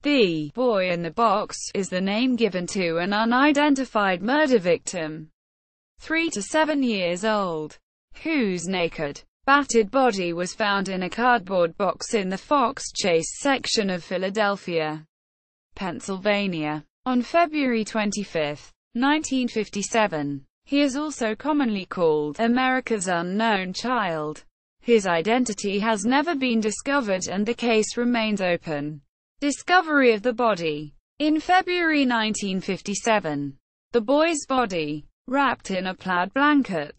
The boy in the box is the name given to an unidentified murder victim, 3 to 7 years old, whose naked, battered body was found in a cardboard box in the Fox Chase section of Philadelphia, Pennsylvania, on February 25, 1957. He is also commonly called America's Unknown Child. His identity has never been discovered and the case remains open. Discovery of the body. In February 1957, the boy's body, wrapped in a plaid blanket,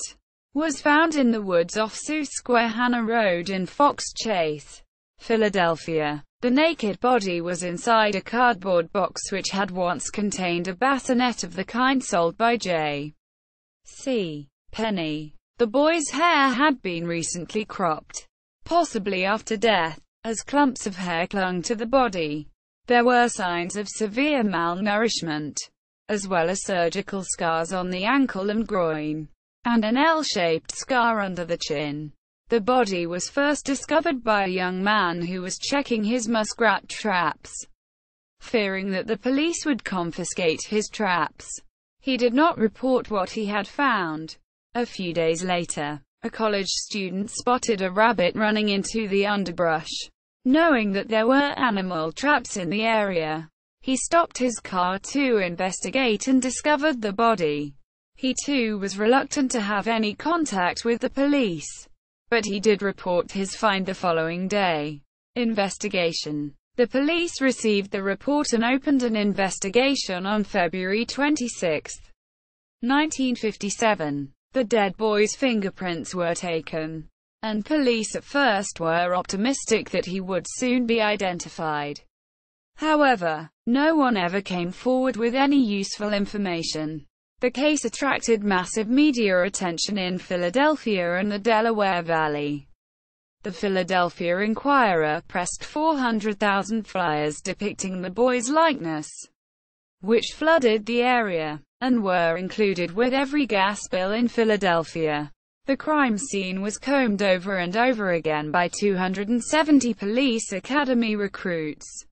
was found in the woods off Susquehanna Road in Fox Chase, Philadelphia. The naked body was inside a cardboard box which had once contained a bassinet of the kind sold by J.C. Penney. The boy's hair had been recently cropped, possibly after death, as clumps of hair clung to the body. There were signs of severe malnourishment, as well as surgical scars on the ankle and groin, and an L-shaped scar under the chin. The body was first discovered by a young man who was checking his muskrat traps. Fearing that the police would confiscate his traps, he did not report what he had found. A few days later, a college student spotted a rabbit running into the underbrush. Knowing that there were animal traps in the area, he stopped his car to investigate and discovered the body. He too was reluctant to have any contact with the police, but he did report his find the following day. Investigation. The police received the report and opened an investigation on February 26, 1957. The dead boy's fingerprints were taken, and police at first were optimistic that he would soon be identified. However, no one ever came forward with any useful information. The case attracted massive media attention in Philadelphia and the Delaware Valley. The Philadelphia Inquirer pressed 400,000 flyers depicting the boy's likeness, which flooded the area, and were included with every gas bill in Philadelphia. The crime scene was combed over and over again by 270 police academy recruits,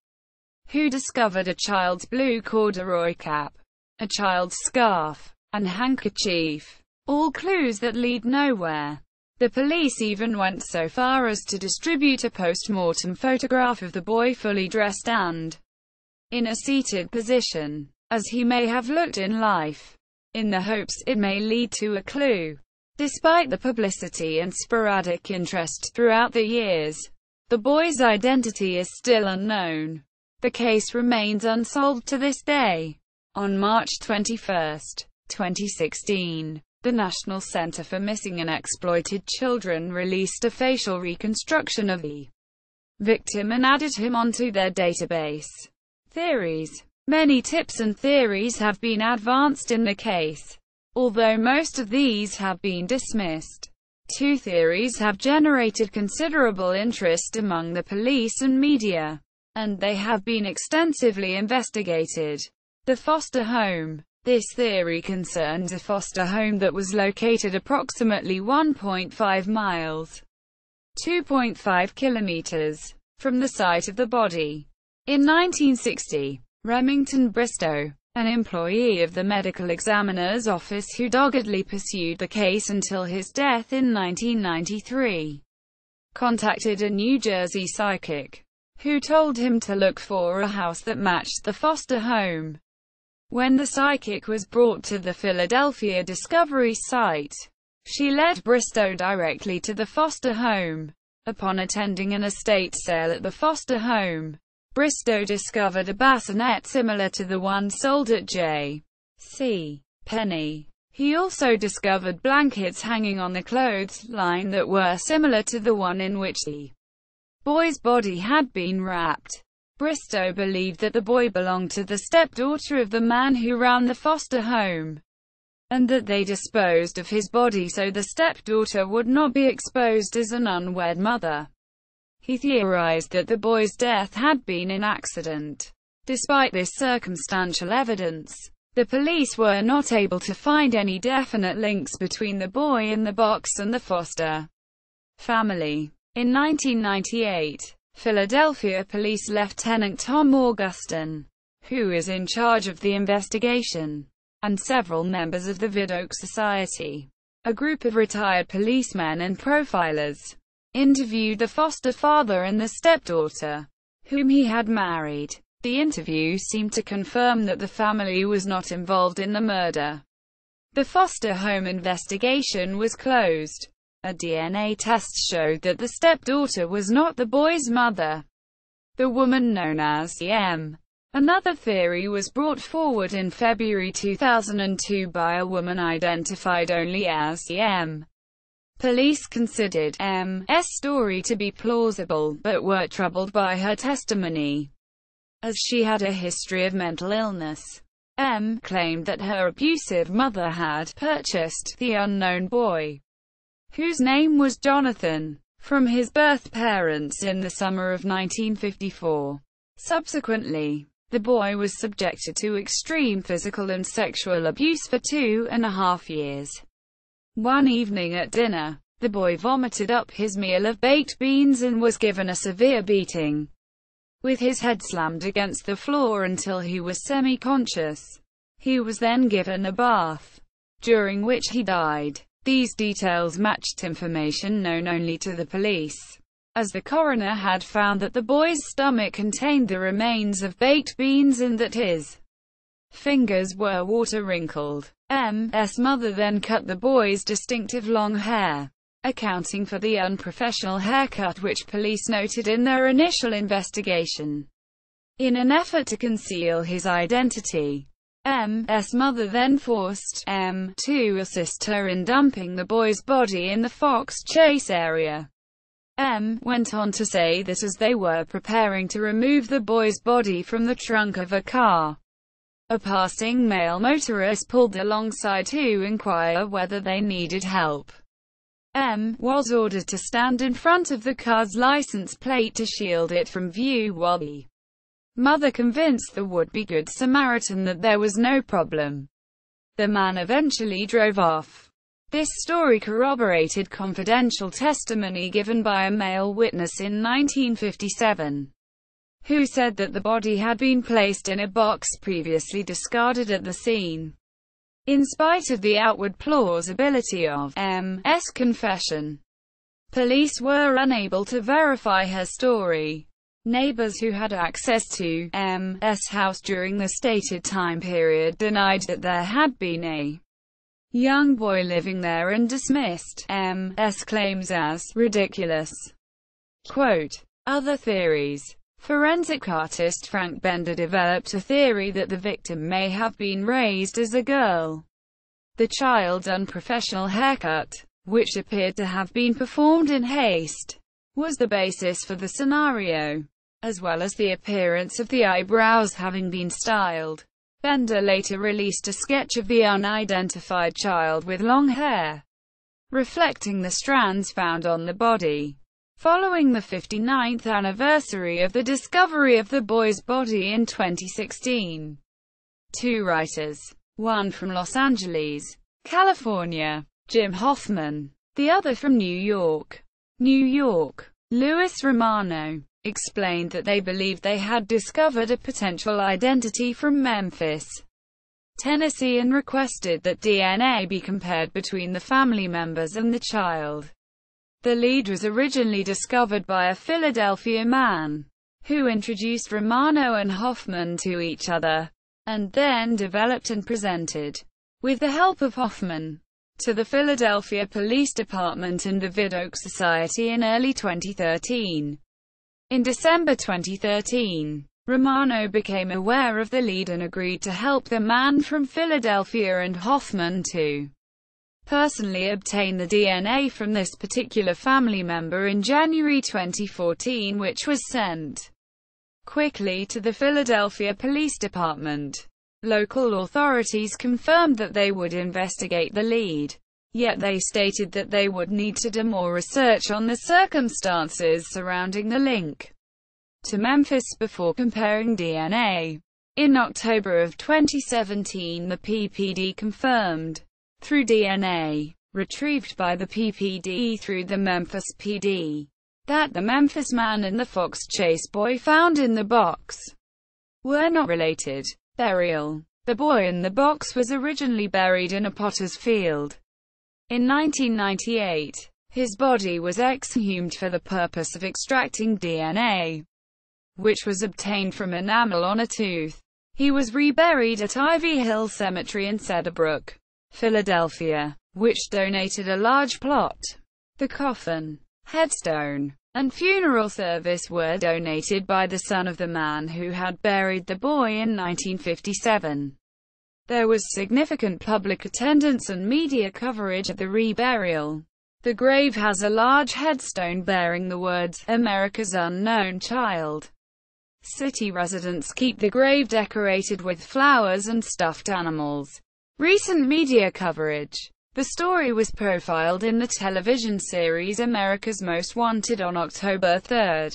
who discovered a child's blue corduroy cap, a child's scarf, and handkerchief, all clues that lead nowhere. The police even went so far as to distribute a post-mortem photograph of the boy fully dressed and in a seated position, as he may have looked in life, in the hopes it may lead to a clue. Despite the publicity and sporadic interest throughout the years, the boy's identity is still unknown. The case remains unsolved to this day. On March 21, 2016, the National Center for Missing and Exploited Children released a facial reconstruction of the victim and added him onto their database. Theories. Many tips and theories have been advanced in the case, although most of these have been dismissed. Two theories have generated considerable interest among the police and media, and they have been extensively investigated. The foster home. This theory concerns a foster home that was located approximately 1.5 miles, 2.5 kilometers, from the site of the body. In 1960, Remington Bristow, an employee of the medical examiner's office who doggedly pursued the case until his death in 1993, contacted a New Jersey psychic, who told him to look for a house that matched the foster home. When the psychic was brought to the Philadelphia Discovery site, she led Bristow directly to the foster home. Upon attending an estate sale at the foster home, Bristow discovered a bassinet similar to the one sold at J.C. Penney. He also discovered blankets hanging on the clothesline that were similar to the one in which the boy's body had been wrapped. Bristow believed that the boy belonged to the stepdaughter of the man who ran the foster home, and that they disposed of his body so the stepdaughter would not be exposed as an unwed mother. He theorized that the boy's death had been an accident. Despite this circumstantial evidence, the police were not able to find any definite links between the boy in the box and the foster family. In 1998, Philadelphia Police Lieutenant Tom Augustin, who is in charge of the investigation, and several members of the Vidocq Society, a group of retired policemen and profilers, interviewed the foster father and the stepdaughter, whom he had married. The interview seemed to confirm that the family was not involved in the murder. The foster home investigation was closed. A DNA test showed that the stepdaughter was not the boy's mother, the woman known as M. Another theory was brought forward in February 2002 by a woman identified only as M. Police considered M's story to be plausible, but were troubled by her testimony, as she had a history of mental illness. M claimed that her abusive mother had purchased the unknown boy, whose name was Jonathan, from his birth parents in the summer of 1954. Subsequently, the boy was subjected to extreme physical and sexual abuse for 2.5 years. One evening at dinner, the boy vomited up his meal of baked beans and was given a severe beating, with his head slammed against the floor until he was semi-conscious. He was then given a bath, during which he died. These details matched information known only to the police, as the coroner had found that the boy's stomach contained the remains of baked beans and that his fingers were water-wrinkled. M's mother then cut the boy's distinctive long hair, accounting for the unprofessional haircut which police noted in their initial investigation. In an effort to conceal his identity, M's mother then forced M to assist her in dumping the boy's body in the Fox Chase area. M went on to say that as they were preparing to remove the boy's body from the trunk of a car, a passing male motorist pulled alongside to inquire whether they needed help. M was ordered to stand in front of the car's license plate to shield it from view while the mother convinced the would-be Good Samaritan that there was no problem. The man eventually drove off. This story corroborated confidential testimony given by a male witness in 1957, who said that the body had been placed in a box previously discarded at the scene. In spite of the outward plausibility of M's confession, police were unable to verify her story. Neighbors who had access to M's house during the stated time period denied that there had been a young boy living there and dismissed M's claims as ridiculous. Quote, other theories. Forensic artist Frank Bender developed a theory that the victim may have been raised as a girl. The child's unprofessional haircut, which appeared to have been performed in haste, was the basis for the scenario, as well as the appearance of the eyebrows having been styled. Bender later released a sketch of the unidentified child with long hair, reflecting the strands found on the body. Following the 59th anniversary of the discovery of the boy's body in 2016, two writers, one from Los Angeles, California, Jim Hoffman, the other from New York, Louis Romano, explained that they believed they had discovered a potential identity from Memphis, Tennessee, and requested that DNA be compared between the family members and the child. The lead was originally discovered by a Philadelphia man, who introduced Romano and Hoffman to each other, and then developed and presented, with the help of Hoffman, to the Philadelphia Police Department and the Vidocq Society in early 2013. In December 2013, Romano became aware of the lead and agreed to help the man from Philadelphia and Hoffman to personally obtain the DNA from this particular family member in January 2014, which was sent quickly to the Philadelphia Police Department. Local authorities confirmed that they would investigate the lead, yet they stated that they would need to do more research on the circumstances surrounding the link to Memphis before comparing DNA. In October of 2017, the PPD confirmed, through DNA retrieved by the PPD through the Memphis PD, that the Memphis Man and the Fox Chase boy found in the box were not related. Burial. The boy in the box was originally buried in a potter's field. In 1998, his body was exhumed for the purpose of extracting DNA, which was obtained from enamel on a tooth. He was reburied at Ivy Hill Cemetery in Cedarbrook, Philadelphia, which donated a large plot. The coffin, headstone, and funeral service were donated by the son of the man who had buried the boy in 1957. There was significant public attendance and media coverage of the reburial. The grave has a large headstone bearing the words, "America's Unknown Child." City residents keep the grave decorated with flowers and stuffed animals. Recent media coverage. The story was profiled in the television series America's Most Wanted on October 3,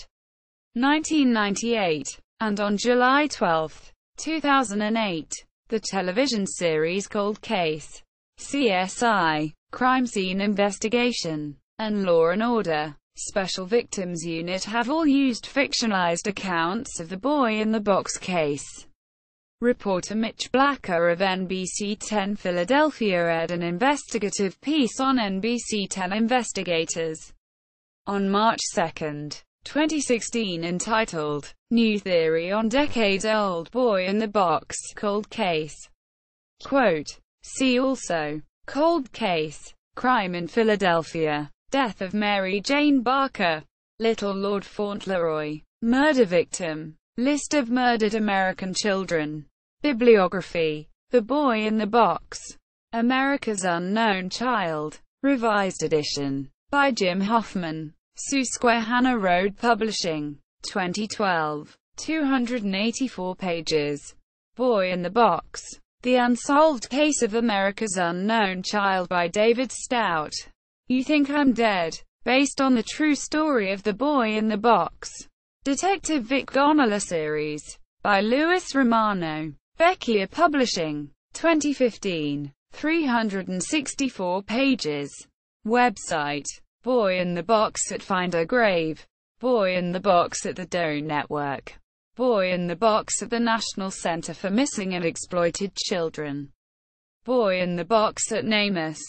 1998, and on July 12, 2008. The television series Cold Case, CSI, Crime Scene Investigation, and Law & Order, Special Victims Unit have all used fictionalized accounts of the boy in the box case. Reporter Mitch Blacker of NBC 10 Philadelphia aired an investigative piece on NBC 10 investigators on March 2, 2016 entitled, "New Theory on Decades-Old Boy in the Box, Cold Case." Quote, see also, Cold Case, Crime in Philadelphia, Death of Mary Jane Barker, Little Lord Fauntleroy, Murder Victim, List of Murdered American Children. Bibliography. The Boy in the Box. America's Unknown Child. Revised edition. By Jim Hoffman. Susquehanna Road Publishing. 2012. 284 pages. Boy in the Box. The Unsolved Case of America's Unknown Child by David Stout. You Think I'm Dead. Based on the true story of the Boy in the Box. Detective Vic Gonala series. By Louis Romano. Vecchia Publishing. 2015. 364 pages. Website. Boy in the Box at Find a Grave. Boy in the Box at the Doe Network. Boy in the Box at the National Center for Missing and Exploited Children. Boy in the Box at NamUs.